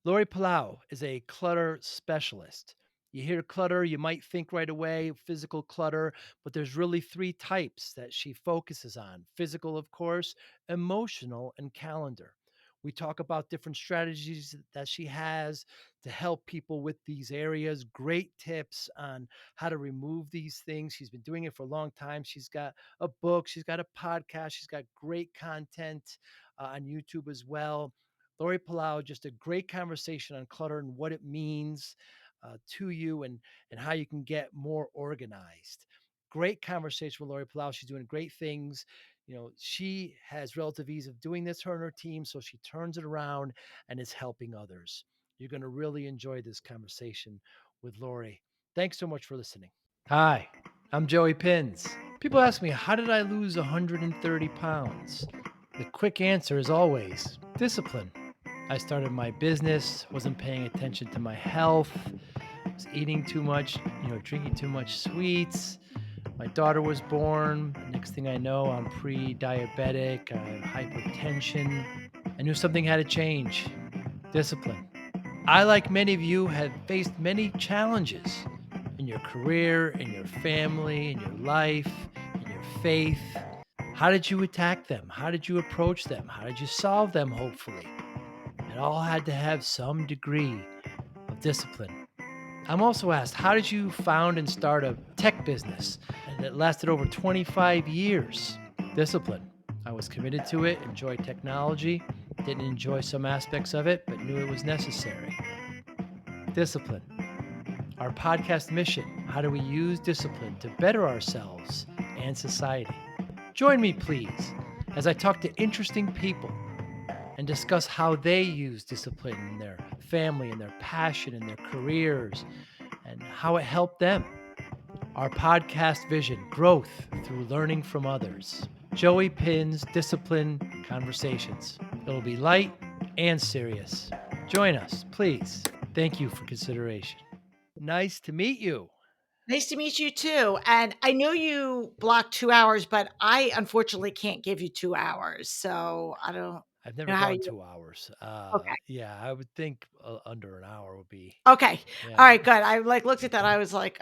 Lori Palau is a clutter specialist. You hear clutter, you might think right away physical clutter, but there's really three types that she focuses on: physical, of course, emotional, and calendar. We talk about different strategies that she has to help people with these areas, great tips on how to remove these things. She's been doing it for a long time. She's got a book, she's got a podcast, she's got great content on YouTube as well. Lori Palau, just a great conversation on clutter and what it means to you, and how you can get more organized. Great conversation with Lori Palau. She's doing great things. She has relative ease of doing this, her and her team, so she turns it around and is helping others. You're going to really enjoy this conversation with Lori. Thanks so much for listening. Hi, I'm Joey Pins. People ask me, how did I lose 130 pounds? The quick answer is always discipline. I started my business, wasn't paying attention to my health, was eating too much, drinking too much sweets. My daughter was born. Next thing I know, I'm pre diabetic, I have hypertension. I knew something had to change. Discipline. I, like many of you, have faced many challenges in your career, in your family, in your life, in your faith. How did you attack them? How did you approach them? How did you solve them, hopefully? It all had to have some degree of discipline. I'm also asked, how did you found and start a tech business that lasted over 25 years? Discipline. I was committed to it, enjoyed technology, didn't enjoy some aspects of it, but knew it was necessary. Discipline. Our podcast mission: how do we use discipline to better ourselves and society? Join me, please, as I talk to interesting people and discuss how they use discipline in their family and their passion and their careers, and how it helped them. Our podcast vision: growth through learning from others. Joey Pins Discipline Conversations. It'll be light and serious. Join us, please. Thank you for consideration. Nice to meet you. Nice to meet you too. And I know you blocked 2 hours, but I unfortunately can't give you 2 hours. So I don't I've know never how gone you. 2 hours. Okay. Yeah, I would think under an hour would be. Okay. All Yeah, right, good. I looked at that. I was like,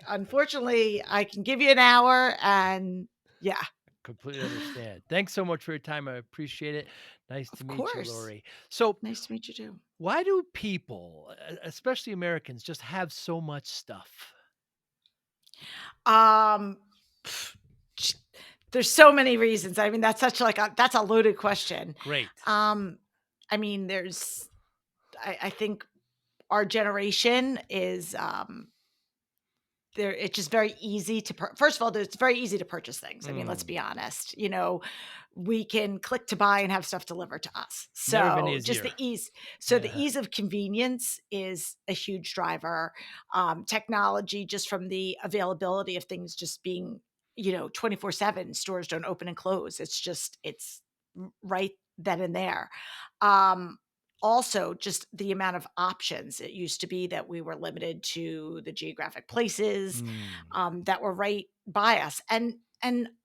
unfortunately, I can give you an hour and yeah, completely understand. Thanks so much for your time. I appreciate it. Nice to of meet you, course. Lori. So, Nice to meet you too. why do people, especially Americans, just have so much stuff? Um pff, ch- there's so many reasons. I mean, that's such like that's a loaded question. Great. Um I mean, I think our generation is there it's just very easy to first of all, it's very easy to purchase things. I mean, let's Mm, be honest. We can click to buy and have stuff delivered to us. never been So just easier. the ease. So the Yeah. ease of convenience is a huge driver. Technology, just from the availability of things just being, 24/7, stores don't open and close. It's right then and there. Um, Also, just the amount of options. It used to be that we were limited to the geographic places Mm, that were right by us, and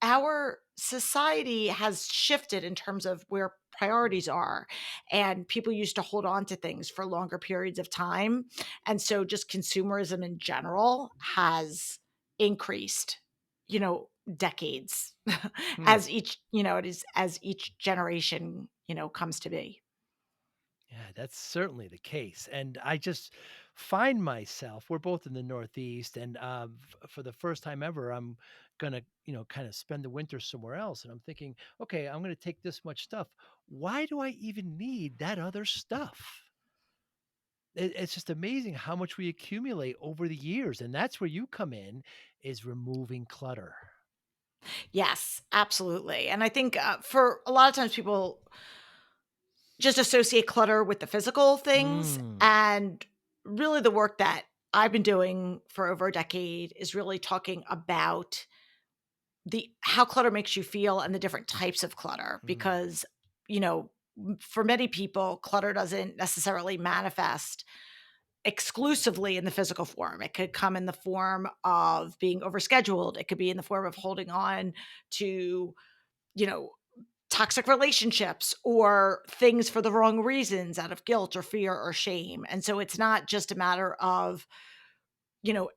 our society has shifted in terms of where priorities are, and people used to hold on to things for longer periods of time, and so just consumerism in general has increased, decades hmm. as each generation comes to be. Yeah, that's certainly the case. And I just find myself, we're both in the Northeast, and for the first time ever, I'm going to, kind of spend the winter somewhere else. And I'm thinking, okay, I'm going to take this much stuff. Why do I even need that other stuff? It's just amazing how much we accumulate over the years. And that's where you come in, is removing clutter. Yes, absolutely. And I think for a lot of times people just associate clutter with the physical things. Mm, And really, the work that I've been doing for over a decade is really talking about the how clutter makes you feel and the different types of clutter. mm, Because, you know, for many people, clutter doesn't necessarily manifest exclusively in the physical form. It could come in the form of being overscheduled. It could be in the form of holding on to, you know, toxic relationships or things for the wrong reasons out of guilt or fear or shame. And so it's not just a matter of,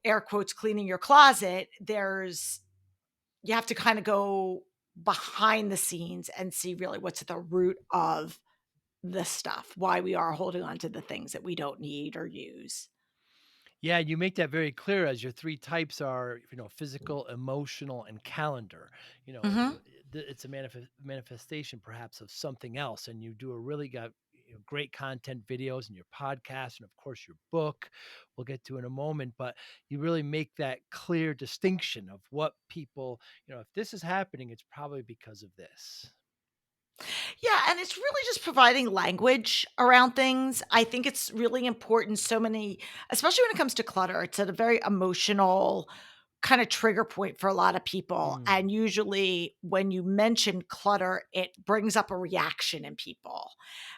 air quotes, cleaning your closet. You have to kind of go behind the scenes and see really what's at the root of the stuff, why we are holding on to the things that we don't need or use. Yeah, you make that very clear as your 3 types are, physical, emotional, and calendar. Mhm. It's a manifestation perhaps of something else, and you do a really got great content videos and your podcast, and of course your book. We'll get to in a moment, but you really make that clear distinction of what people, if this is happening, it's probably because of this. Yeah, and it's really just providing language around things. I think it's really important. Especially when it comes to clutter, it's at a very emotional kind of trigger point for a lot of people. Mm. And usually, when you mention clutter, it brings up a reaction in people,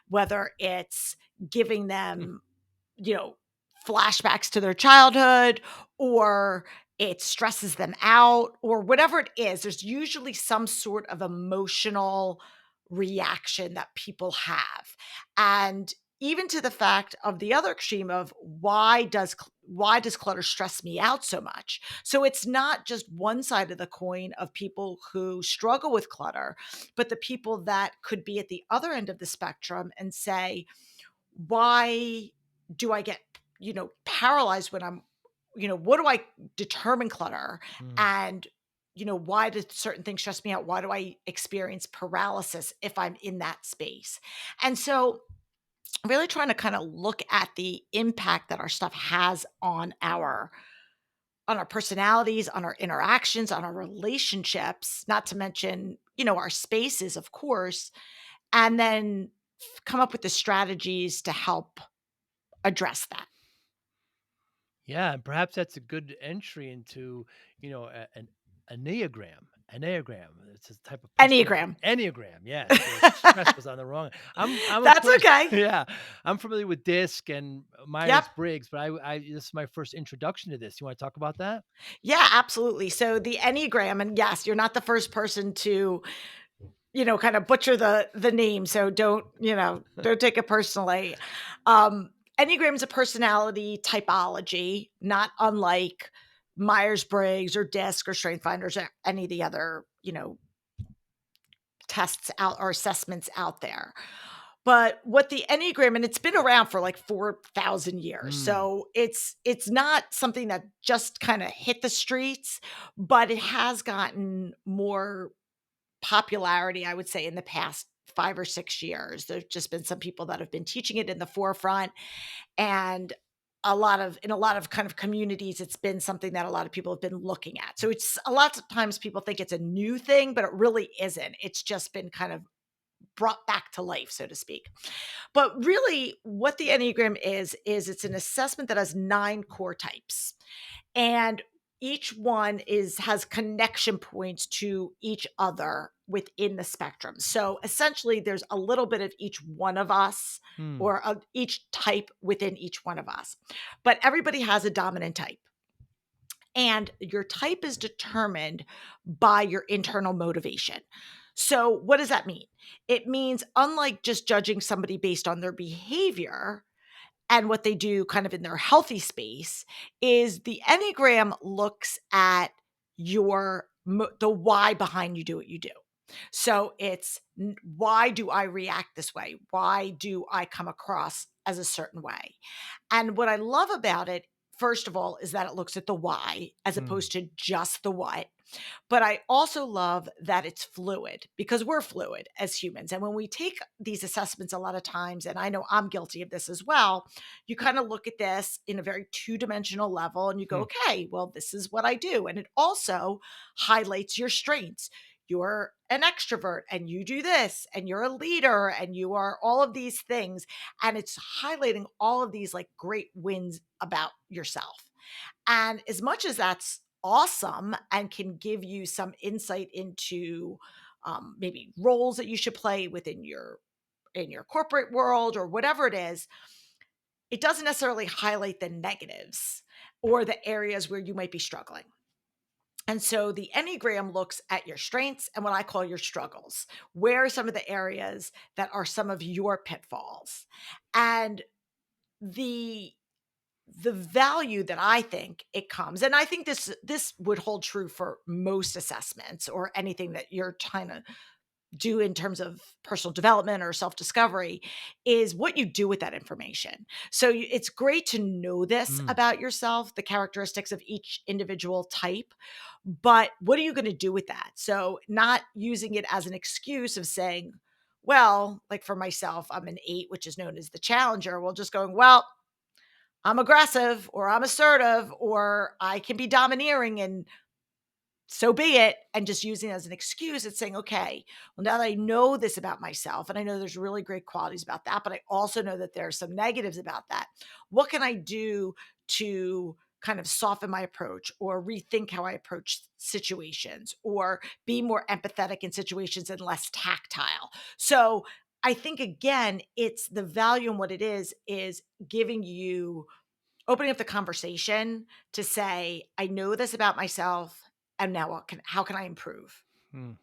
whether it's giving them, you know, flashbacks to their childhood, or it stresses them out, or whatever it is. There's usually some sort of emotional reaction that people have. And even to the fact of the other extreme of why does clutter stress me out so much? So it's not just one side of the coin of people who struggle with clutter, but the people that could be at the other end of the spectrum and say, why do I get, paralyzed when what do I determine clutter? Mm. And, why do certain things stress me out? Why do I experience paralysis if I'm in that space? And so, really trying to kind of look at the impact that our stuff has on our personalities, on our interactions, on our relationships, not to mention, our spaces, of course, and then come up with the strategies to help address that. Yeah, and perhaps that's a good entry into, an enneagram. Enneagram. It's a type of personality. Enneagram. Enneagram. Yes, the stress was on the wrong. I'm a That's person. okay. Yeah, I'm familiar with DISC and Yep. Myers Briggs, but I this is my first introduction to this. You want to talk about that? Yeah, absolutely. So the Enneagram, and yes, you're not the first person to, kind of butcher the name. So don't take it personally. Enneagram is a personality typology, not unlike Myers-Briggs or DISC or Strength Finders or any of the other, tests out or assessments out there. But what the Enneagram, and it's been around for like 4,000 years. Mm. So it's not something that just kind of hit the streets, but it has gotten more popularity, I would say, in the past 5 or 6 years. There's just been some people that have been teaching it in the forefront, and in a lot of kind of communities, it's been something that a lot of people have been looking at. So it's a lot of times people think it's a new thing, but it really isn't. It's just been kind of brought back to life, so to speak. But really, what the Enneagram is it's an assessment that has 9 core types. And each one has connection points to each other within the spectrum. So essentially, there's a little bit of each one of us, Mm. or of each type within each one of us. But everybody has a dominant type. And your type is determined by your internal motivation. So, what does that mean? It means, unlike just judging somebody based on their behavior and what they do kind of in their healthy space, is the Enneagram looks at the why behind you do what you do. So it's, why do I react this way? Why do I come across as a certain way? And what I love about it, first of all, is that it looks at the why as Mm. opposed to just the what. But I also love that it's fluid, because we're fluid as humans. And when we take these assessments, a lot of times, and I know I'm guilty of this as well, you kind of look at this in a very two-dimensional level and you go, Hmm. okay, well, this is what I do. And it also highlights your strengths. You're an extrovert and you do this, and you're a leader and you are all of these things. And it's highlighting all of these like great wins about yourself. And as much as that's awesome and can give you some insight into, maybe roles that you should play within your corporate world or whatever it is, it doesn't necessarily highlight the negatives or the areas where you might be struggling. And so the Enneagram looks at your strengths and what I call your struggles. Where are some of the areas that are some of your pitfalls? And the the value that I think it comes, and I think this would hold true for most assessments or anything that you're trying to do in terms of personal development or self-discovery, is what you do with that information. So it's great to know this Mm, about yourself, the characteristics of each individual type, but what are you going to do with that? So not using it as an excuse of saying, well, like for myself, I'm an 8, which is known as the challenger. Well, just going, well, I'm aggressive or I'm assertive or I can be domineering and so be it, and just using it as an excuse. It's saying, okay, well, now that I know this about myself, and I know there's really great qualities about that, but I also know that there are some negatives about that. What can I do to kind of soften my approach or rethink how I approach situations or be more empathetic in situations and less tactile? So I think again, it's the value in what it is giving you opening up the conversation to say, "I know this about myself, and now how can I improve?" mm.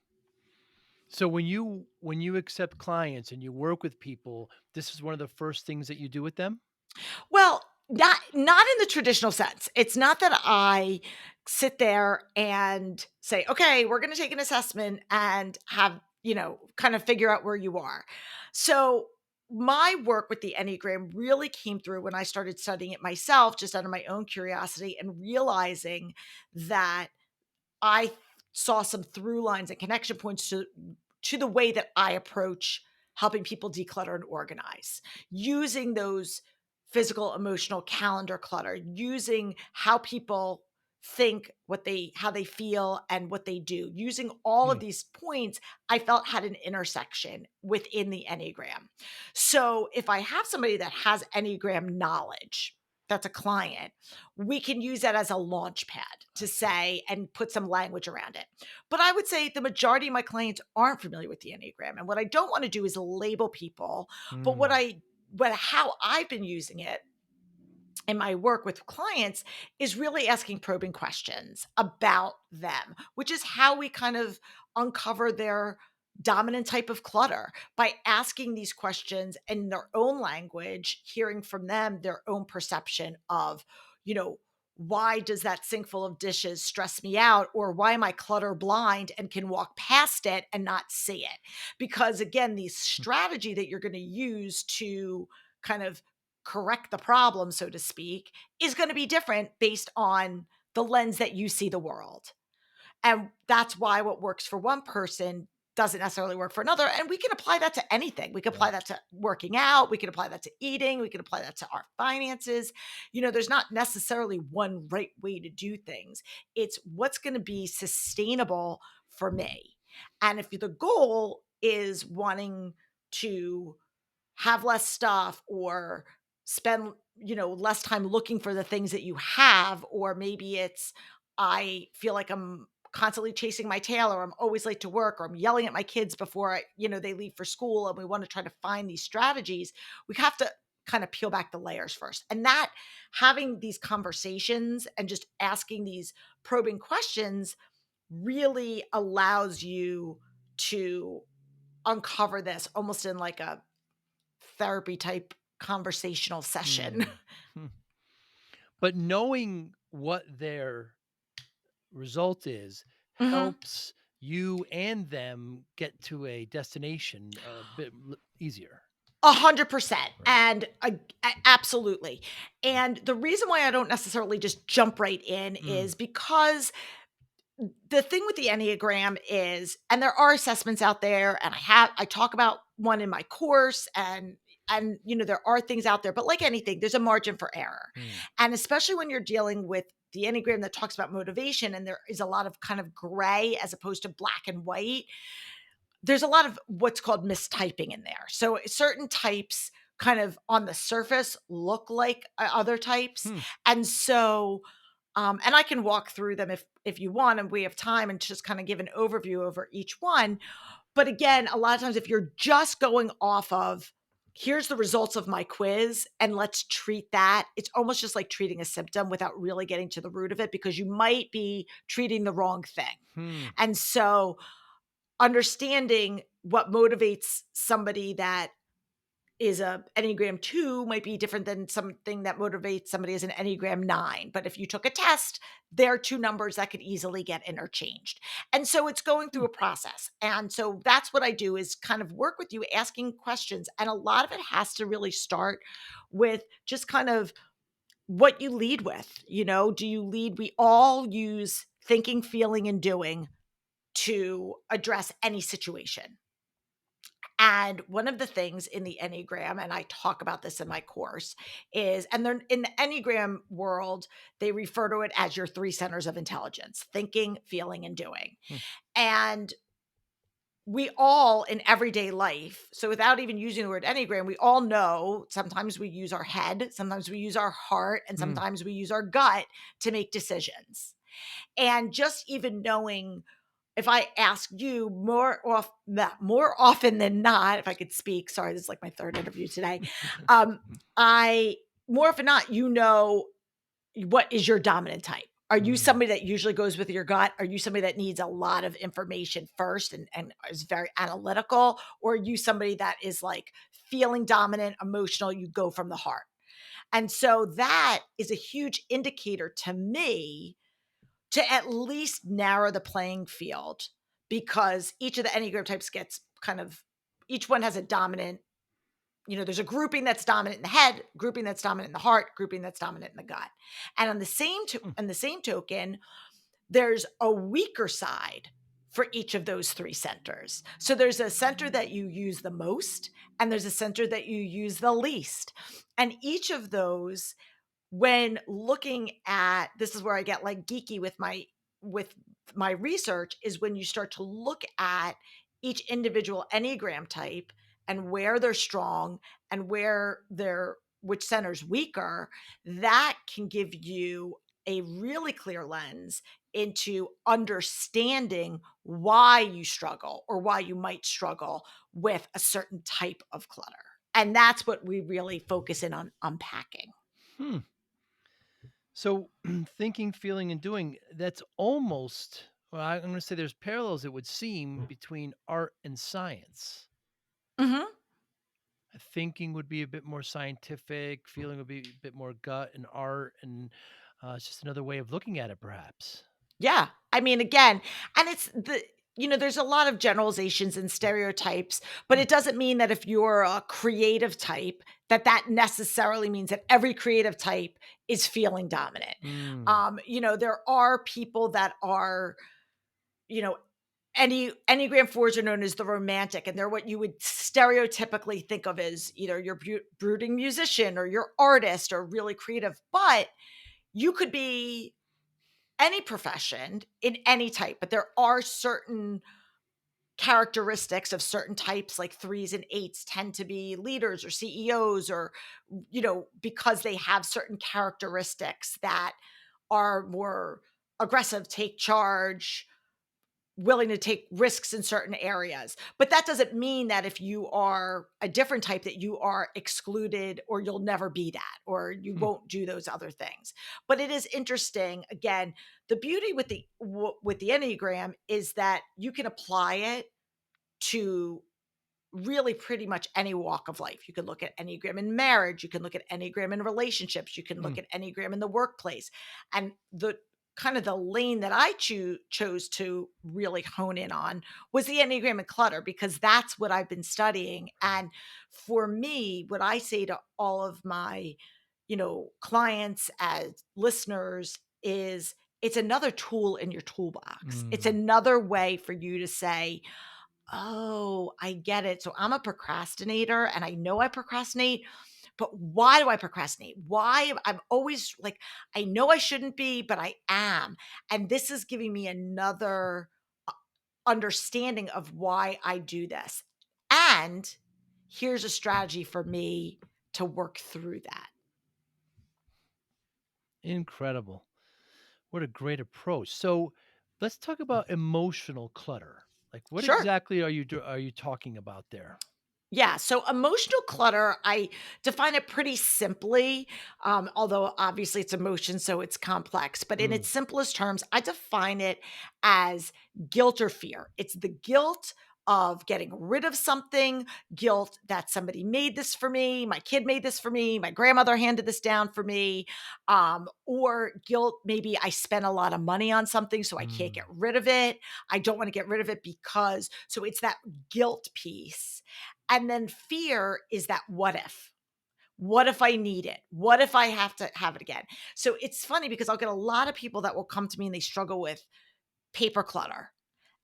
So when you accept clients and you work with people, this is one of the first things that you do with them? Well, not in the traditional sense. It's not that I sit there and say, "Okay, we're gonna take an assessment and have, kind of figure out where you are." So, my work with the Enneagram really came through when I started studying it myself, just out of my own curiosity and realizing that I saw some through lines and connection points to the way that I approach helping people declutter and organize, using those physical, emotional, calendar clutter, using how people think, how they feel and what they do. Using all of Mm, these points, I felt had an intersection within the Enneagram. So if I have somebody that has Enneagram knowledge, that's a client, we can use that as a launch pad to I see. say and put some language around it. But I would say the majority of my clients aren't familiar with the Enneagram. And what I don't want to do is label people, but Mm, how I've been using it in my work with clients is really asking probing questions about them, which is how we kind of uncover their dominant type of clutter by asking these questions in their own language, hearing from them their own perception of, you know, why does that sink full of dishes stress me out? Or why am I clutter blind and can walk past it and not see it? Because again, the mm, strategy that you're going to use to kind of correct the problem, so to speak, is going to be different based on the lens that you see the world. And that's why what works for one person doesn't necessarily work for another. And we can apply that to anything. We can apply right. that to working out. We can apply that to eating. We can apply that to our finances. There's not necessarily one right way to do things. It's what's going to be sustainable for me. And if the goal is wanting to have less stuff or spend, less time looking for the things that you have, or maybe it's I feel like I'm constantly chasing my tail or I'm always late to work or I'm yelling at my kids before they leave for school, and we want to try to find these strategies. We have to kind of peel back the layers first. And that having these conversations and just asking these probing questions really allows you to uncover this almost in like a therapy type conversational session. Mm, hmm. But knowing what their result is Mhm. helps you and them get to a destination a bit easier. 100%, Right. and absolutely, and the reason why I don't necessarily just jump right in Mm, is because the thing with the Enneagram is, and there are assessments out there, and I talk about one in my course, and there are things out there, but like anything, there's a margin for error. mm, And especially when you're dealing with the Enneagram that talks about motivation, and there is a lot of kind of gray as opposed to black and white, there's a lot of what's called mistyping in there. So certain types kind of on the surface look like other types. hmm, And so and I can walk through them if you want and we have time and just kind of give an overview over each one. But again, a lot of times if you're just going off of here's the results of my quiz and let's treat that. It's almost just like treating a symptom without really getting to the root of it because you might be treating the wrong thing. Hmm. And so understanding what motivates somebody that is a Enneagram 2 might be different than something that motivates somebody as an Enneagram 9. But if you took a test, there are 2 numbers that could easily get interchanged. And so it's going through Hmm. a process. And so that's what I do is kind of work with you asking questions. And a lot of it has to really start with just kind of what you lead with. Do you lead? We all use thinking, feeling, and doing to address any situation. And one of the things in the Enneagram, and I talk about this in my course, is, and they're in the Enneagram world, they refer to it as your three centers of intelligence: thinking, feeling, and doing. Hmm. And we all in everyday life, so without even using the word Enneagram, we all know sometimes we use our head, sometimes we use our heart, and Hmm. sometimes we use our gut to make decisions. And just even knowing, if I ask you more often than not, if I could speak, sorry, this is like my third interview today. I more often not, what is your dominant type? Are you Hmm. somebody that usually goes with your gut? Are you somebody that needs a lot of information first and is very analytical? Or are you somebody that is like feeling dominant, emotional, you go from the heart? And so that is a huge indicator to me to at least narrow the playing field, because each of the Enneagram types gets kind of, each one has a dominant, there's a grouping that's dominant in the head, grouping that's dominant in the heart, grouping that's dominant in the gut. And Hmm. on the same token, there's a weaker side for each of those three centers. So there's a center that you use the most, and there's a center that you use the least. And each of those, when looking at, this is where I get like geeky with my research, is when you start to look at each individual enneagram type and where they're strong and where they're which center's weaker, that can give you a really clear lens into understanding why you struggle or why you might struggle with a certain type of clutter. And that's what we really focus in on unpacking. Hmm. So thinking, feeling, and doing, that's almost, well, I'm going to say there's parallels, it would seem, between art and science. Mhm. Thinking would be a bit more scientific, feeling would be a bit more gut and art, and it's just another way of looking at it, perhaps. Yeah. I mean, again, and there's a lot of generalizations and stereotypes, but Hmm. it doesn't mean that if you're a creative type, that necessarily means that every creative type is feeling dominant. Mm. There are people that are, you know, Enneagram fours are known as the romantic, and they're what you would stereotypically think of as either your brooding musician or your artist or really creative. But you could be any profession in any type, but there are certain characteristics of certain types, like threes and eights tend to be leaders or CEOs, or, because they have certain characteristics that are more aggressive, take charge, willing to take risks in certain areas. But that doesn't mean that if you are a different type that you are excluded or you'll never be that or you Hmm. won't do those other things. But it is interesting, again, the beauty with the Enneagram is that you can apply it to really pretty much any walk of life. You can look at Enneagram in marriage, you can look at Enneagram in relationships, you can Hmm. look at Enneagram in the workplace. And the kind of the lane that I chose to really hone in on was the Enneagram and clutter, because that's what I've been studying. And for me, what I say to all of my, clients as listeners is, it's another tool in your toolbox. It's Mm. another way for you to say, oh, I get it. So I'm a procrastinator and I know I procrastinate, but why do I procrastinate? I'm always like, I know I shouldn't be, but I am. And this is giving me another understanding of why I do this. And here's a strategy for me to work through that. Incredible. What a great approach. So let's talk about emotional clutter. Like, what Sure. exactly are you talking about there? Yeah, so emotional clutter, I define it pretty simply, although obviously it's emotion, so it's complex. But in its Mm, simplest terms, I define it as guilt or fear. It's the guilt of getting rid of something, guilt that somebody made this for me, my kid made this for me, my grandmother handed this down for me, or guilt maybe I spent a lot of money on something, so I can't get mm, rid of it. I don't want to get rid of it because, so it's that guilt piece. And then fear is that what if? What if I need it? What if I have to have it again? So it's funny because I'll get a lot of people that will come to me and they struggle with paper clutter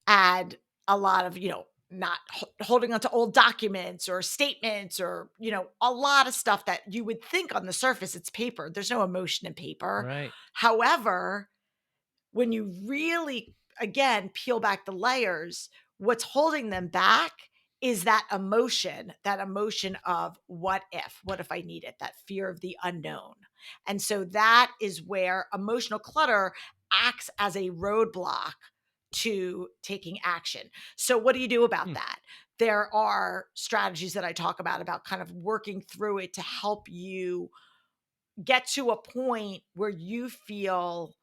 and a lot of, not holding on to old documents or statements or, a lot of stuff that you would think on the surface it's paper. There's no emotion in paper. right. However, when you really, again, peel back the layers, what's holding them back is that emotion of what if I need it, that fear of the unknown. And so that is where emotional clutter acts as a roadblock to taking action. So what do you do about Hmm. that? There are strategies that I talk about kind of working through it to help you get to a point where you feel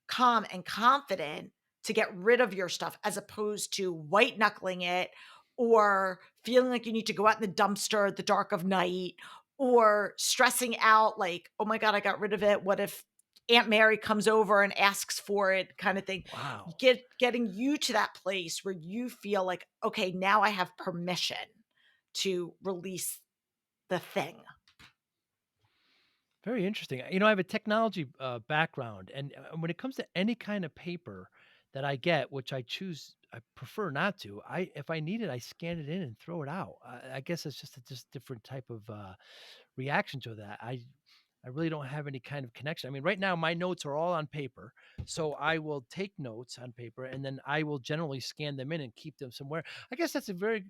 calm and confident to get rid of your stuff as opposed to white knuckling it or feeling like you need to go out in the dumpster at the dark of night or stressing out like, oh my God, I got rid of it. What if Aunt Mary comes over and asks for it kind of thing. Wow. Getting you to that place where you feel like, okay, now I have permission to release the thing. Very interesting. I have a technology background, and when it comes to any kind of paper that I get, which I prefer not to. If I need it, I scan it in and throw it out. I guess it's just a just different type of reaction to that. I really don't have any kind of connection. I mean, right now my notes are all on paper, so I will take notes on paper and then I will generally scan them in and keep them somewhere. I guess that's a very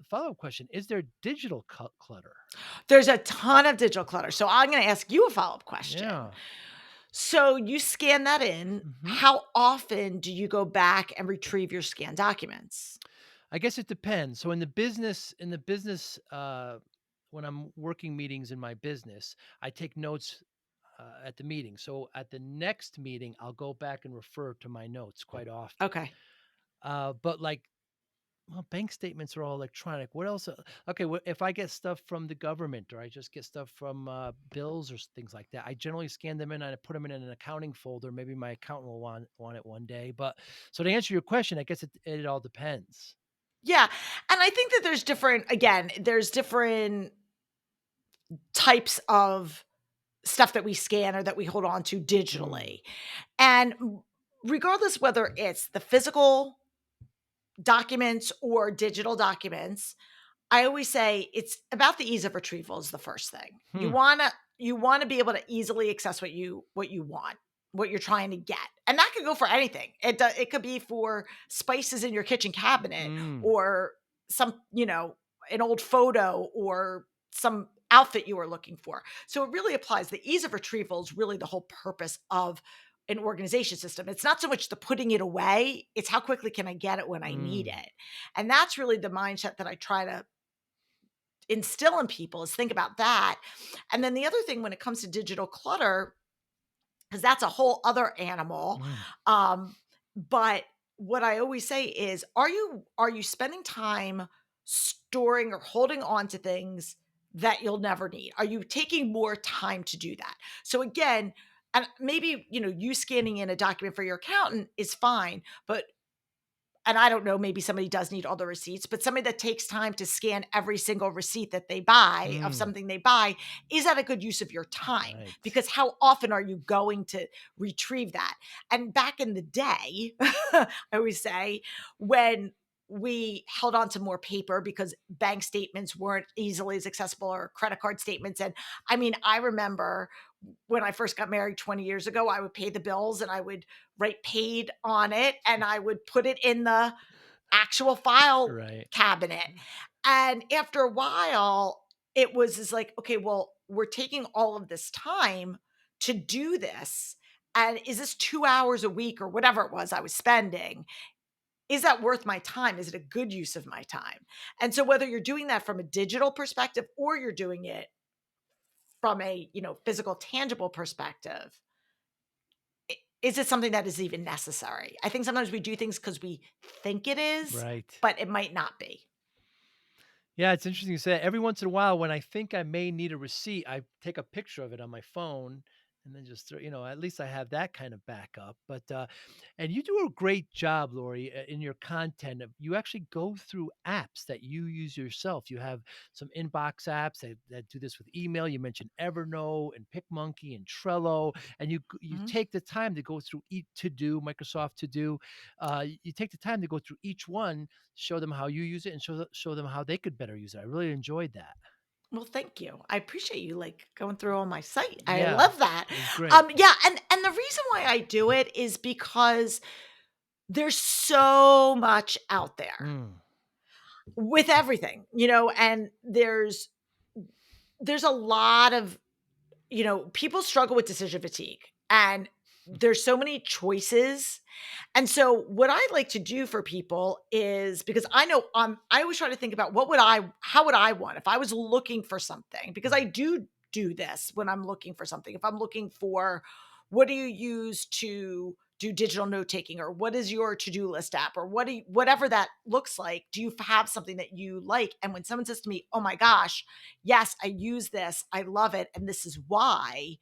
follow-up question. Is there digital clutter? There's a ton of digital clutter. So I'm going to ask you a follow up question. Yeah. So you scan that in. Mhm. How often do you go back and retrieve your scanned documents? I guess it depends. So in the business, when I'm working meetings in my business, I take notes at the meeting. So at the next meeting, I'll go back and refer to my notes quite often. Okay. But like, well, bank statements are all electronic. What else? Okay, if I get stuff from the government or I just get stuff from bills or things like that, I generally scan them in and I put them in an accounting folder. Maybe my accountant will want it one day. But so to answer your question, I guess it all depends. Yeah. And I think that there's different types of stuff that we scan or that we hold on to Mm, digitally. And regardless whether it's the physical documents or digital documents, I always say it's about the ease of retrieval is the first thing. hmm, You wanna be able to easily access what you want, what you're trying to get, and that could go for anything. It could be for spices in your kitchen cabinet mm, or some, an old photo or some outfit you were looking for. So it really applies. The ease of retrieval is really the whole purpose of an organization system. It's not so much the putting it away, it's how quickly can I get it when I need mm, it. And that's really the mindset that I try to instill in people is think about that. And then the other thing when it comes to digital clutter, because that's a whole other animal. mm. Um, but what I always say is, are you spending time storing or holding on to things that you'll never need? Are you taking more time to do that? So again, and maybe you scanning in a document for your accountant is fine, but and I don't know, maybe somebody does need all the receipts, but somebody that takes time to scan every single receipt that they buy of Mm, something they buy, is that a good use of your time? right. Because how often are you going to retrieve that? And back in the day, I always say, when we held on to more paper because bank statements weren't easily as accessible or credit card statements. And I mean, I remember when I first got married 20 years ago, I would pay the bills and I would write paid on it and I would put it in the actual file Right. cabinet. And after a while, it was just like, okay, well, we're taking all of this time to do this. And is this 2 hours a week or whatever it was I was spending? is that worth my time? Is it a good use of my time? And so whether you're doing that from a digital perspective or you're doing it from a, physical tangible perspective, is it something that is even necessary? I think sometimes we do things because we think it is, Right. but it might not be. Yeah, it's interesting you say that. Every once in a while, when I think I may need a receipt, I take a picture of it on my phone and then just throw, at least I have that kind of backup. And you do a great job, Lori, in your content. You actually go through apps that you use yourself. You have some inbox apps that do this with email. You mentioned Evernote and PicMonkey and Trello, and you Mhm. take the time to go through To Do, Microsoft To Do. You take the time to go through each one, show them how you use it, and show them how they could better use it. I really enjoyed that. Well, thank you. I appreciate you like going through all my site. I Yeah, love that. it was great. Yeah, and the reason why I do it is because there's so much out there Mm, with everything, and there's a lot of, people struggle with decision fatigue, and there's so many choices. And so what I like to do for people is, because I know, I always try to think about how would I want if I was looking for something, because I do this when I'm looking for something. If I'm looking for, what do you use to do digital note taking, or what is your to-do list app, or whatever that looks like, do you have something that you like? And when someone says to me, oh my gosh, yes, I use this, I love it, and this is why,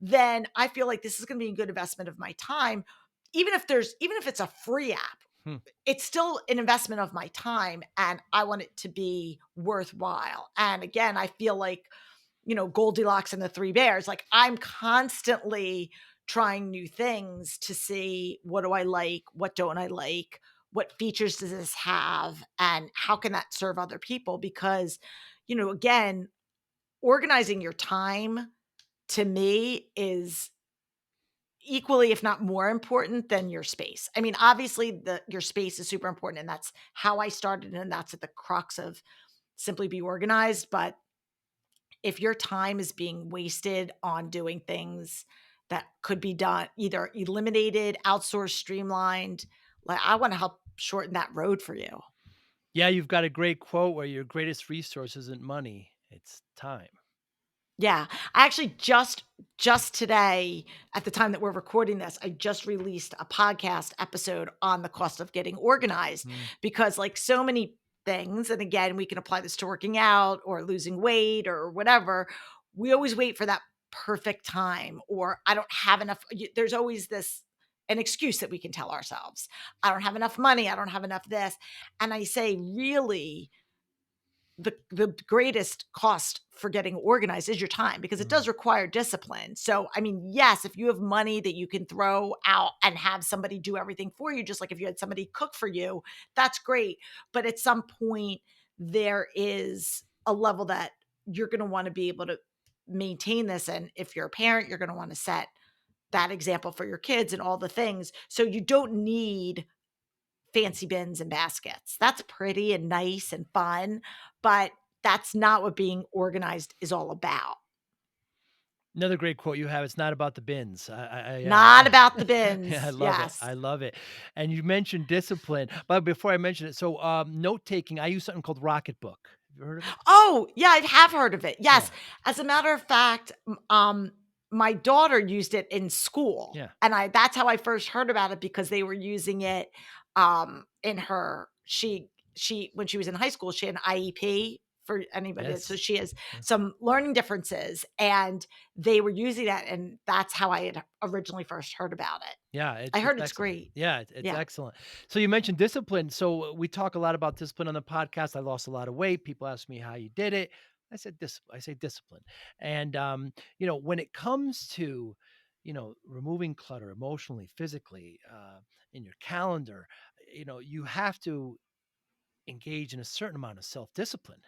then I feel like this is going to be a good investment of my time. Even if it's a free app, hmm. it's still an investment of my time, and I want it to be worthwhile. And again, I feel like, Goldilocks and the Three Bears, like I'm constantly trying new things to see, what do I like, what don't I like, what features does this have, and how can that serve other people? Because, again, organizing your time to me is equally, if not more important than your space. I mean, obviously your space is super important, and that's how I started, and that's at the crux of Simply Be Organized. But if your time is being wasted on doing things that could be done, either eliminated, outsourced, streamlined, like I want to help shorten that road for you. Yeah, you've got a great quote where your greatest resource isn't money, it's time. Yeah, I actually just today, at the time that we're recording this, I just released a podcast episode on the cost of getting organized, Mm. because like so many things, and again, we can apply this to working out or losing weight or whatever, we always wait for that perfect time, or I don't have enough. There's always this an excuse that we can tell ourselves. I don't have enough money, I don't have enough this. And I say, really, the greatest cost for getting organized is your time, because it Mm. does require discipline. So, I mean, yes, if you have money that you can throw out and have somebody do everything for you, just like if you had somebody cook for you, that's great. But at some point, there is a level that you're going to want to be able to maintain this. And if you're a parent, you're going to want to set that example for your kids and all the things. So you don't need fancy bins and baskets. That's pretty and nice and fun, but that's not what being organized is all about. Another great quote you have, "It's not about the bins." Not about the Yeah, I bins. love it, Yes. I love it. And you mentioned discipline, but before I mention it, so, note-taking, I use something called Rocketbook. Have you heard of it? Oh, yeah, I have heard of it. Yeah, Yes. As a matter of fact, my daughter used it in school, yeah, and I that's how I first heard about it, because they were using it, in her she when she was in high school, she had an IEP, for anybody so yes. she has Yeah. some learning differences, and they were using that, and that's how I had originally first heard about it. Yeah, I it's heard it's excellent. great. Yeah, it's Yeah. excellent. So you mentioned discipline. So we talk a lot about discipline on the podcast. I lost a lot of weight. People ask me how you did it. I say discipline. And when it comes to, removing clutter emotionally, physically, in your calendar, you have to engage in a certain amount of self-discipline.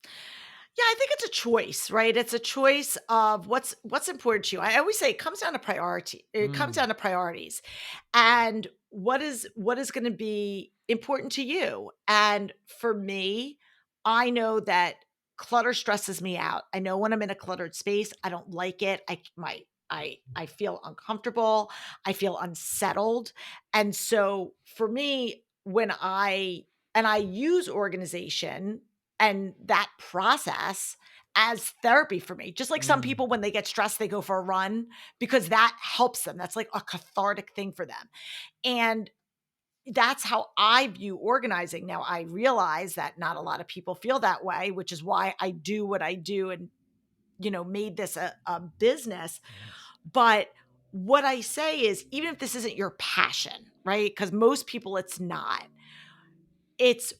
Yeah, I think it's a choice, right? It's a choice of what's important to you. I always say it comes down to priority. It comes Mm, down to priorities, and what is going to be important to you. And for me, I know that clutter stresses me out. I know when I'm in a cluttered space, I don't like it. My I feel uncomfortable, I feel unsettled. And so for me, when I use organization and that process as therapy for me. Just like some Mm, people when they get stressed, they go for a run because that helps them. That's like a cathartic thing for them. And that's how I view organizing. Now, I realize that not a lot of people feel that way, which is why I do what I do and, made this a business. yes. But what I say is, even if this isn't your passion, right? Because most people it's not, it's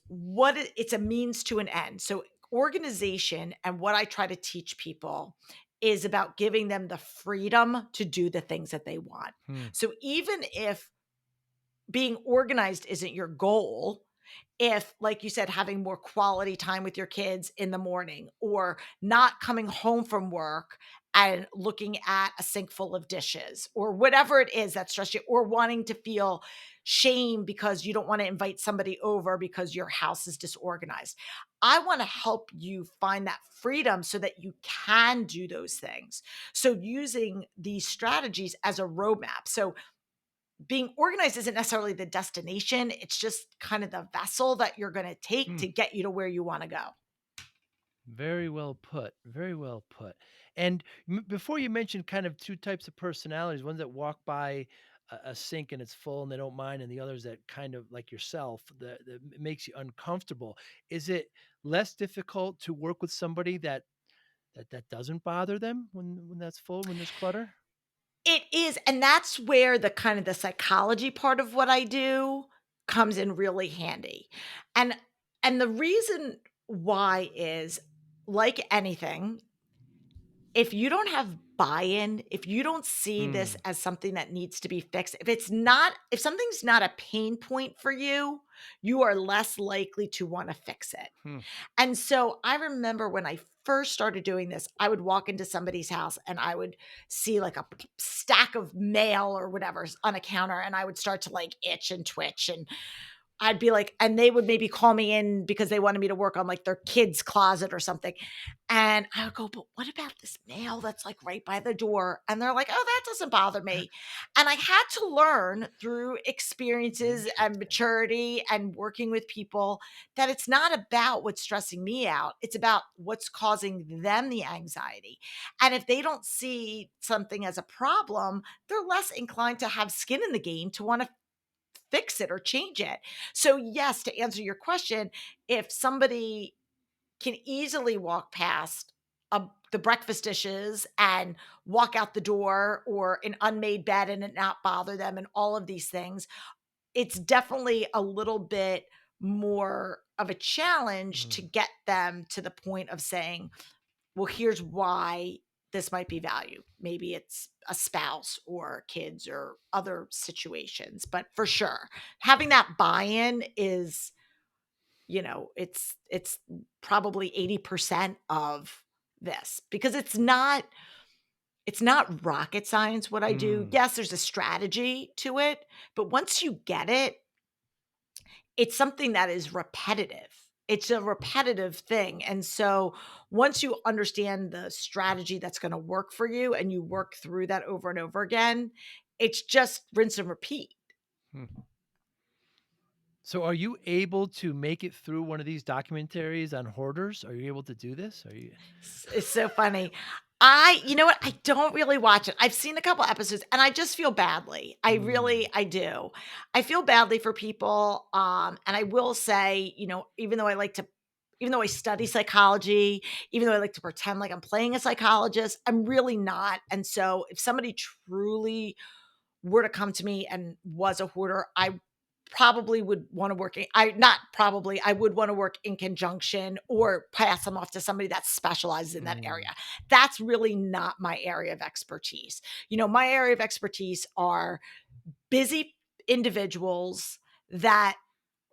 a means to an end. So, organization and what I try to teach people is about giving them the freedom to do the things that they want. Hmm. So, even if being organized isn't your goal, if, like you said, having more quality time with your kids in the morning or not coming home from work and looking at a sink full of dishes or whatever it is that stress you, or wanting to feel shame because you don't want to invite somebody over because your house is disorganized. I want to help you find that freedom so that you can do those things. So, using these strategies as a roadmap. So, being organized isn't necessarily the destination. It's just kind of the vessel that you're going to take Hmm. to get you to where you want to go. Very well put. Very well put. And before you mentioned kind of two types of personalities, ones that walk by a sink and it's full and they don't mind, and the others that kind of like yourself that makes you uncomfortable. Is it less difficult to work with somebody that doesn't bother them when that's full, when there's clutter? It is, and that's where the kind of the psychology part of what I do comes in really handy. And and the reason why is, like anything, if you don't have buy-in, if you don't see this Hmm. as something that needs to be fixed, if something's not a pain point for you, you are less likely to want to fix it. Hmm. And so I remember when I first started doing this, I would walk into somebody's house and I would see like a stack of mail or whatever on a counter, and I would start to like itch and twitch, and I'd be like, and they would maybe call me in because they wanted me to work on like their kid's closet or something. And I would go, but what about this mail that's like right by the door? And they're like, oh, that doesn't bother me. And I had to learn through experiences and Interesting. maturity and working with people that it's not about what's stressing me out. It's about what's causing them the anxiety. And if they don't see something as a problem, they're less inclined to have skin in the game to want to fix it or change it. So, yes, to answer your question, if somebody can easily walk past the breakfast dishes and walk out the door, or an unmade bed and it not bother them, and all of these things, it's definitely a little bit more of a challenge to Mm. get them to the point of saying, well, here's why this might be value. Maybe it's a spouse or kids or other situations, but for sure, having that buy-in is, it's probably 80% of this, because it's not rocket science what I do. Mm. Yes, there's a strategy to it, but once you get it, it's something that is repetitive. It's a repetitive thing, and so once you understand the strategy that's gonna work for you and you work through that over and over again, it's just rinse and repeat. Hmm. So are you able to make it through one of these documentaries on hoarders? Are you able to do this? Are you It's so funny. You know what? I don't really watch it. I've seen a couple episodes and I just feel badly. Mm. I do. I feel badly for people. And I will say, even though I study psychology, even though I like to pretend like I'm playing a psychologist, I'm really not. And so if somebody truly were to come to me and was a hoarder, I probably would want to work in, I not probably, I would want to work in conjunction or pass them off to somebody that specializes in that area. Mm. That's really not my area of expertise. My area of expertise are busy individuals that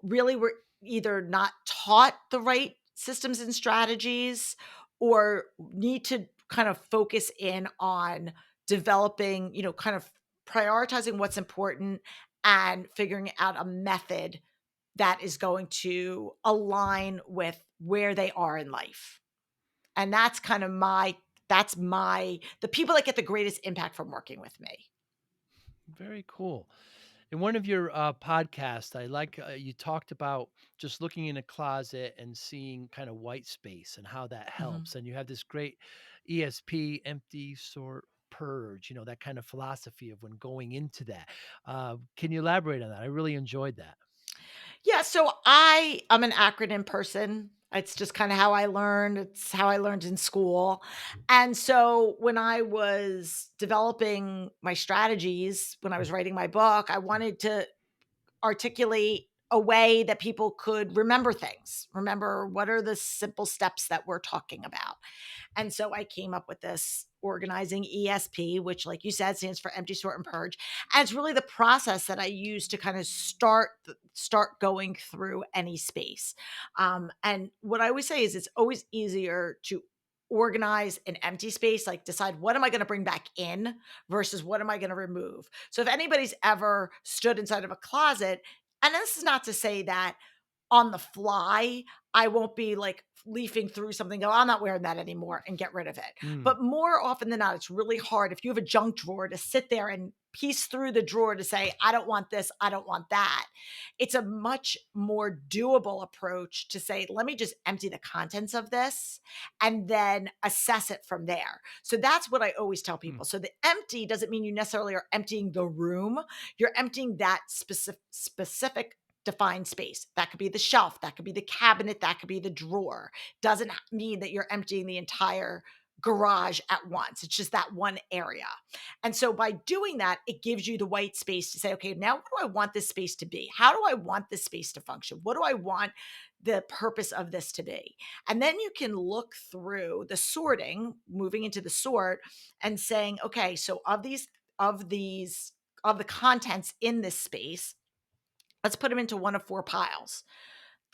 really were either not taught the right systems and strategies, or need to kind of focus in on developing, kind of prioritizing what's important and figuring out a method that is going to align with where they are in life. And that's kind of my That's the people that get the greatest impact from working with me. Very cool. In one of your podcasts, I like you talked about just looking in a closet and seeing kind of white space and how that Mhm. helps. And you have this great ESP, empty, sort, purge, that kind of philosophy of when going into that. Can you elaborate on that? I really enjoyed that. Yeah, so I'm an acronym person. It's just kind of how I learned. It's how I learned in school. And so when I was developing my strategies, when I was writing my book, I wanted to articulate a way that people could remember things. Remember what are the simple steps that we're talking about. And so I came up with this organizing ESP, which, like you said, stands for empty, sort, and purge. And it's really the process that I use to kind of start going through any space. And what I always say is it's always easier to organize an empty space, like decide what am I going to bring back in versus what am I going to remove. So if anybody's ever stood inside of a closet, and this is not to say that on the fly, I won't be like leafing through something, go, I'm not wearing that anymore and get rid of it. Mm, But more often than not, it's really hard if you have a junk drawer to sit there and piece through the drawer to say, I don't want this, I don't want that. It's a much more doable approach to say, let me just empty the contents of this and then assess it from there. So that's what I always tell mm, people. So the empty doesn't mean you necessarily are emptying the room, you're emptying that specific defined space. That could be the shelf, that could be the cabinet, that could be the drawer. Doesn't mean that you're emptying the entire garage at once. It's just that one area. And so by doing that, it gives you the white space to say, okay, now what do I want this space to be? How do I want this space to function? What do I want the purpose of this to be? And then you can look through the sorting, moving into the sort and saying, okay, so of these of the contents in this space, let's put them into one of four piles.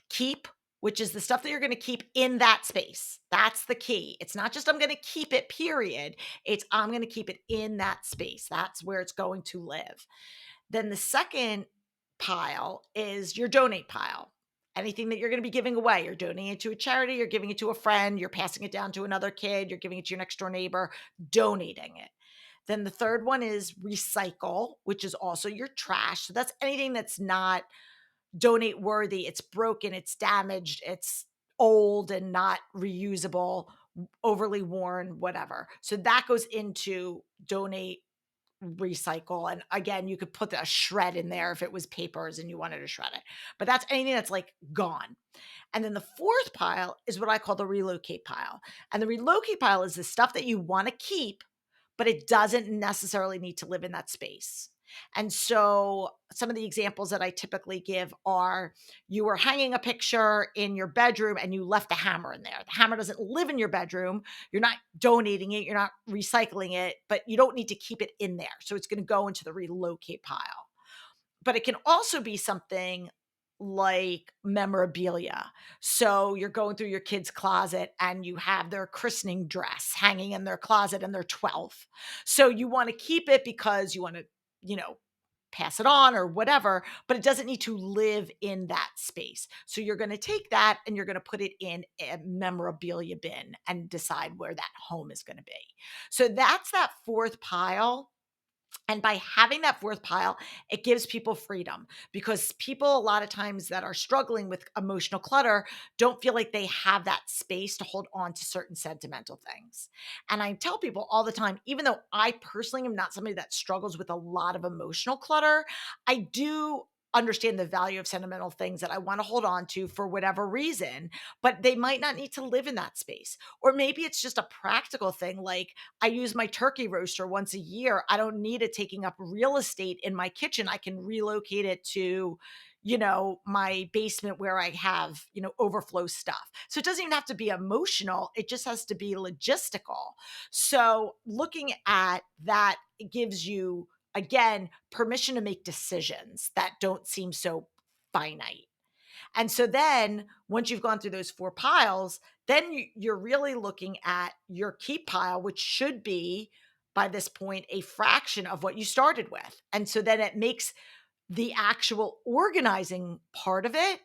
Keep, which is the stuff that you're going to keep in that space. That's the key. It's not just I'm going to keep it, period. It's I'm going to keep it in that space. That's where it's going to live. Then the second pile is your donate pile. Anything that you're going to be giving away, you're donating it to a charity, you're giving it to a friend, you're passing it down to another kid, you're giving it to your next door neighbor, donating it. Then the third one is recycle, which is also your trash. So that's anything that's not donate worthy, it's broken, it's damaged, it's old and not reusable, overly worn, whatever. So that goes into donate, recycle. And again, you could put a shred in there if it was papers and you wanted to shred it. But that's anything that's like gone. And then the fourth pile is what I call the relocate pile. And the relocate pile is the stuff that you want to keep, but it doesn't necessarily need to live in that space. And so some of the examples that I typically give are you were hanging a picture in your bedroom and you left a hammer in there. The hammer doesn't live in your bedroom. You're not donating it, you're not recycling it, but you don't need to keep it in there. So it's going to go into the relocate pile. But it can also be something like memorabilia. So you're going through your kid's closet and you have their christening dress hanging in their closet and they're 12. So you want to keep it because you want to, you know, pass it on or whatever, but it doesn't need to live in that space. So you're going to take that and you're going to put it in a memorabilia bin and decide where that home is going to be. So that's that fourth pile, and by having that fourth pile, it gives people freedom because people, a lot of times that are struggling with emotional clutter, don't feel like they have that space to hold on to certain sentimental things. And I tell people all the time, even though I personally am not somebody that struggles with a lot of emotional clutter, I do understand the value of sentimental things that I want to hold on to for whatever reason, but they might not need to live in that space. Or maybe it's just a practical thing like, I use my turkey roaster once a year. I don't need it taking up real estate in my kitchen. I can relocate it to, my basement where I have, overflow stuff. So it doesn't even have to be emotional. It just has to be logistical. So looking at that, it gives you, again, permission to make decisions that don't seem so finite. And so then once you've gone through those four piles, then you're really looking at your keep pile, which should be by this point a fraction of what you started with. And so then it makes the actual organizing part of it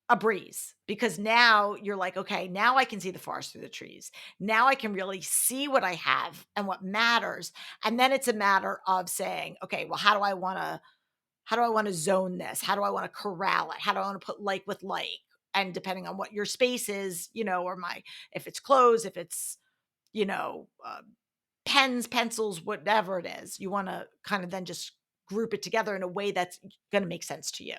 a breeze because now you're like, okay, now I can see the forest through the trees. Now I can really see what I have and what matters. And then it's a matter of saying, okay, well, how do I want to zone this? How do I want to corral it? How do I want to put like with like? And depending on what your space is, or if it's clothes, if it's, you know, pens, pencils, whatever it is, you want to kind of then just group it together in a way that's going to make sense to you.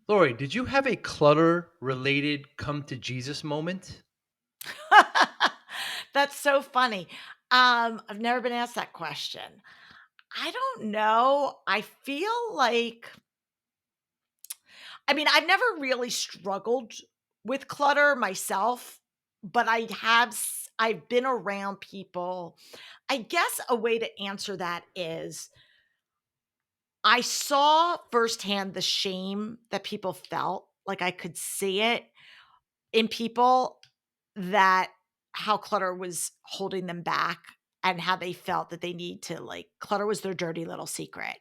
Lori, did you have a clutter related come to Jesus moment? That's so funny. I've never been asked that question. I don't know. I feel like, I mean, I've never really struggled with clutter myself, but I've been around people. I guess a way to answer that is I saw firsthand the shame that people felt. Like I could see it in people that how clutter was holding them back and how they felt that they need to like clutter was their dirty little secret.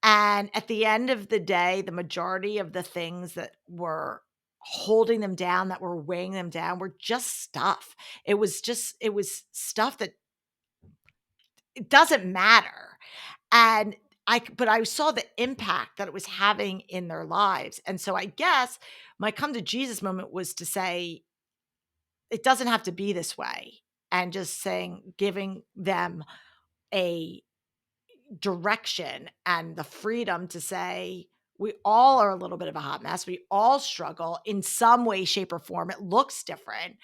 And at the end of the day, the majority of the things that were holding them down, that were weighing them down, were just stuff. It was stuff that it doesn't matter. And but I saw the impact that it was having in their lives. And so I guess my come to Jesus moment was to say, it doesn't have to be this way. And just saying, giving them a direction and the freedom to say, we all are a little bit of a hot mess. We all struggle in some way, shape, or form. It looks different.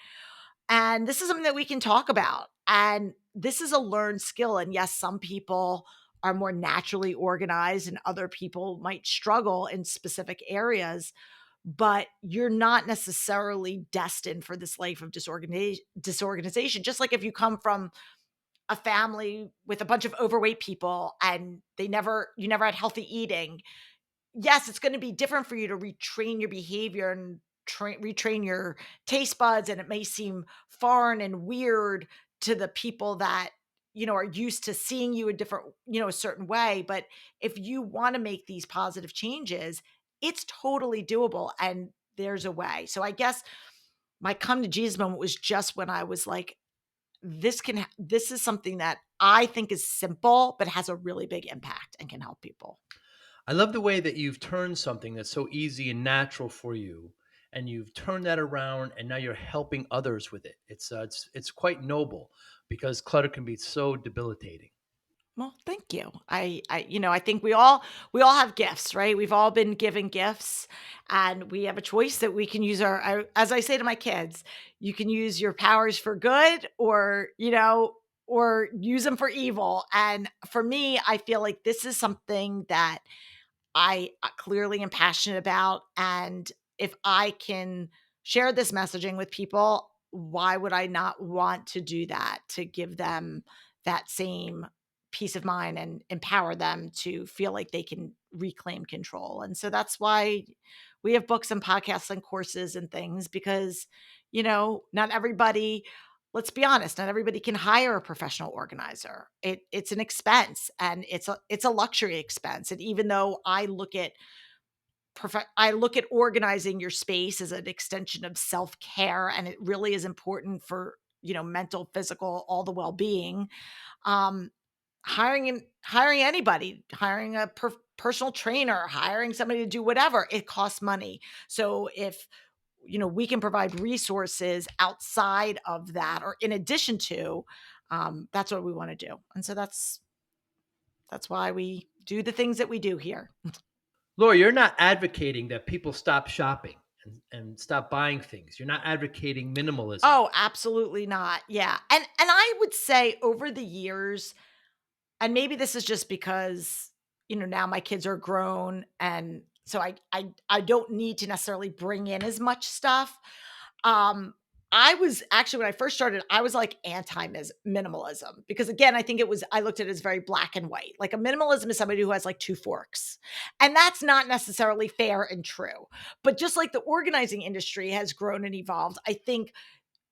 And this is something that we can talk about. And this is a learned skill. And yes, some people are more naturally organized and other people might struggle in specific areas, but you're not necessarily destined for this life of disorganization. Just like if you come from a family with a bunch of overweight people and you never had healthy eating. Yes, it's going to be different for you to retrain your behavior and retrain your taste buds, and it may seem foreign and weird to the people that are used to seeing you a different, a certain way. But if you want to make these positive changes, it's totally doable, and there's a way. So I guess my come to Jesus moment was just when I was like, this is something that I think is simple, but has a really big impact and can help people. I love the way that you've turned something that's so easy and natural for you, and you've turned that around, and now you're helping others with it. It's quite noble because clutter can be so debilitating. Well, thank you. I think we all have gifts, right? We've all been given gifts, and we have a choice that we can use as I say to my kids, you can use your powers for good, or use them for evil. And for me, I feel like this is something that I clearly am passionate about. And if I can share this messaging with people, why would I not want to do that? To give them that same peace of mind and empower them to feel like they can reclaim control. And so that's why we have books and podcasts and courses and things because, not everybody, let's be honest, not everybody can hire a professional organizer. It's an expense and it's a luxury expense. And even though I look at organizing your space as an extension of self-care, and it really is important for, mental, physical, all the well-being. Um, hiring anybody, hiring a personal trainer, hiring somebody to do whatever, it costs money. So if we can provide resources outside of that or in addition to, that's what we want to do. And so that's why we do the things that we do here. Laura, you're not advocating that people stop shopping and stop buying things. You're not advocating minimalism. Oh, absolutely not. Yeah. And I would say over the years, and maybe this is just because, now my kids are grown and so I don't need to necessarily bring in as much stuff. Um, I was actually when I first started, I was like anti minimalism because again, I looked at it as very black and white. Like a minimalism is somebody who has like two forks. And that's not necessarily fair and true. But just like the organizing industry has grown and evolved, I think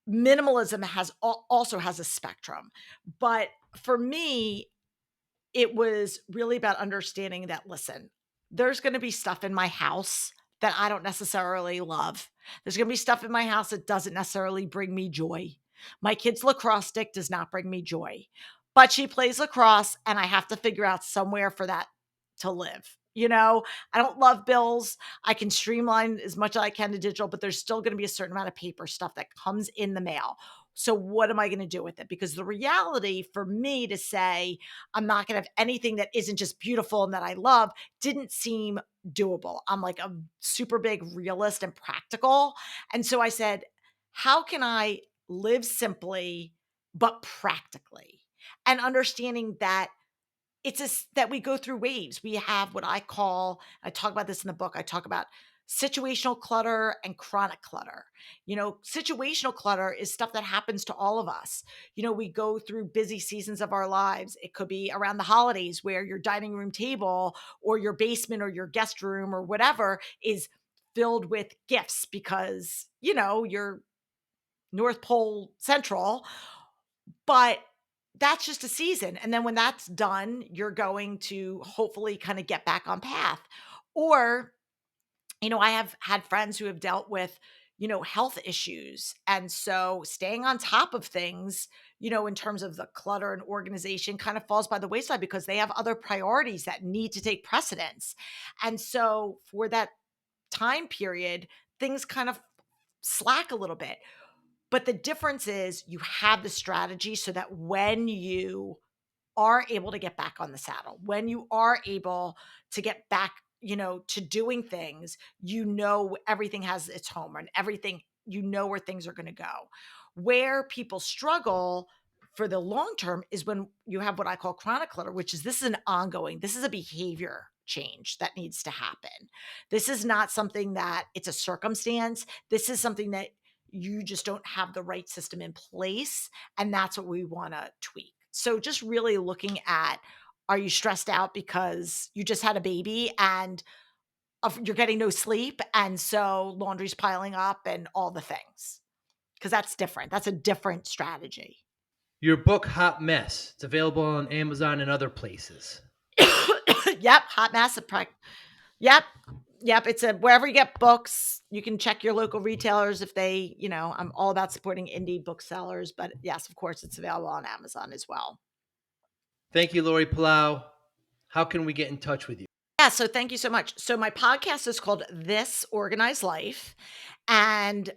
minimalism also has a spectrum. But for me, it was really about understanding that, listen, there's going to be stuff in my house that I don't necessarily love. There's going to be stuff in my house that doesn't necessarily bring me joy. My kid's lacrosse stick does not bring me joy, but she plays lacrosse and I have to figure out somewhere for that to live. I don't love bills. I can streamline as much as I can to digital, but there's still going to be a certain amount of paper stuff that comes in the mail. So, what am I going to do with it? Because the reality for me to say I'm not going to have anything that isn't just beautiful and that I love didn't seem doable. I'm like a super big realist and practical. And so I said, how can I live simply but practically? And understanding that that we go through waves. We have what I talk about this in the book. I talk about situational clutter and chronic clutter. Situational clutter is stuff that happens to all of us. We go through busy seasons of our lives. It could be around the holidays where your dining room table or your basement or your guest room or whatever is filled with gifts because, you're North Pole Central, but that's just a season, and then when that's done, you're going to hopefully kinda get back on path. Or, I have had friends who have dealt with, health issues, and so staying on top of things, in terms of the clutter and organization kind of falls by the wayside because they have other priorities that need to take precedence. And so for that time period, things kind of slack a little bit. But the difference is you have the strategy so that when you are able to get back on the saddle, when you are able to get back, to doing things, everything has its home and everything, where things are going to go. Where people struggle for the long term is when you have what I call chronic clutter, which is this is an ongoing, this is a behavior change that needs to happen. This is not something that it's a circumstance. This is something that you just don't have the right system in place. And that's what we want to tweak. So just really looking at, are you stressed out because you just had a baby and you're getting no sleep? And so laundry's piling up and all the things. Because that's different. That's a different strategy. Your book, Hot Mess, it's available on Amazon and other places. Yep. Hot mess. Yep. Yep. It's wherever you get books, you can check your local retailers if they, I'm all about supporting indie booksellers, but yes, of course, it's available on Amazon as well. Thank you, Lori Palau. How can we get in touch with you? Yeah, so thank you so much. So my podcast is called This Organized Life, and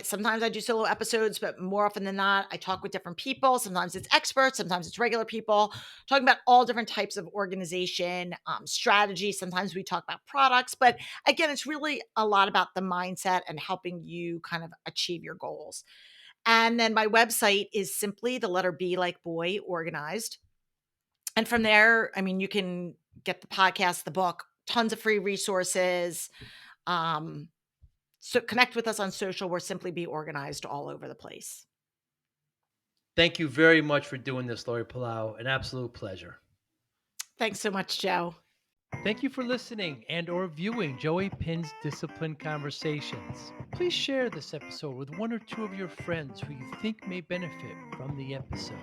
sometimes I do solo episodes, but more often than not, I talk with different people. Sometimes it's experts, sometimes it's regular people talking about all different types of organization strategy. Sometimes we talk about products, but again, it's really a lot about the mindset and helping you kind of achieve your goals. And then my website is simply the letter B like boy organized. And from there, I mean, you can get the podcast, the book, tons of free resources. Um, so connect with us on social. We're Simply Be Organized all over the place. Thank you very much for doing this, Lori Palau. An absolute pleasure. Thanks so much, Joe. Thank you for listening and or viewing Joey Pinn's Discipline Conversations. Please share this episode with one or two of your friends who you think may benefit from the episode.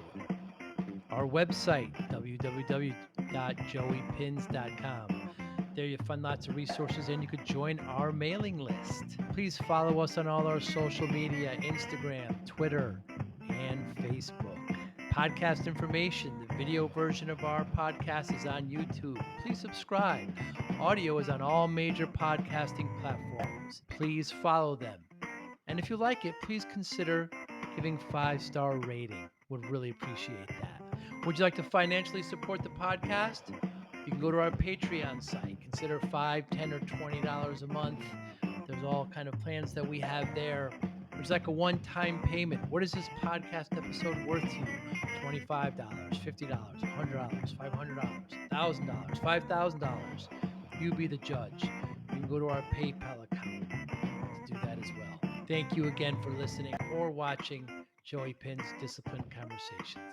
Our website, www.joeypins.com. There you'll find lots of resources and you could join our mailing list. Please follow us on all our social media, Instagram, Twitter, and Facebook. Podcast information, the video version of our podcast is on YouTube. Please subscribe. Audio is on all major podcasting platforms. Please follow them. And if you like it, please consider giving 5-star rating. Would really appreciate that. Would you like to financially support the podcast? You can go to our Patreon site. Consider $5, $10, or $20 a month. There's all kind of plans that we have there. There's like a one-time payment. What is this podcast episode worth to you? $25, $50, $100, $500, $1,000, $5,000. You be the judge. You can go to our PayPal account to do that as well. Thank you again for listening or watching Joey Pinn's Discipline Conversations.